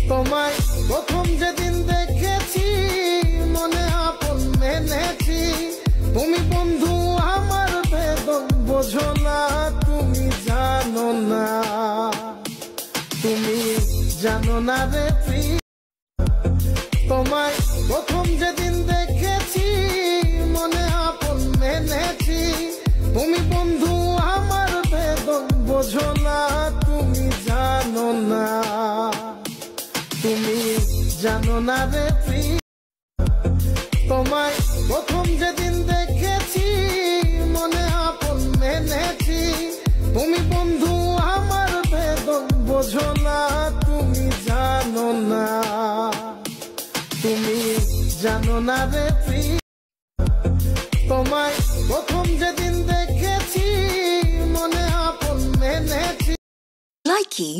তোমায় প্রথম যেদিন দেখেছি মনে আপন মেনেছি, তুমি বন্ধু আমার বেদন বোঝো না, তুমি জানো না, তুমি জানো না রে প্রিয়। তোমায় প্রথম যেদিন দেখেছি মনে আপন মেনেছি, তুমি বন্ধু আমার বেদন বোঝো না, তুমি জানো না, তুমি জানো না রে প্রিয়। তোমায় প্রথম যেদিন দেখেছি মনে আপন মেনেছি, তুমি বন্ধু আমার বেদন বোঝো না, তুমি জানো না, তুমি জানো না রে প্রিয়। তোমায় প্রথম যেদিন দেখেছি মনে আপন মেনেছি। Likey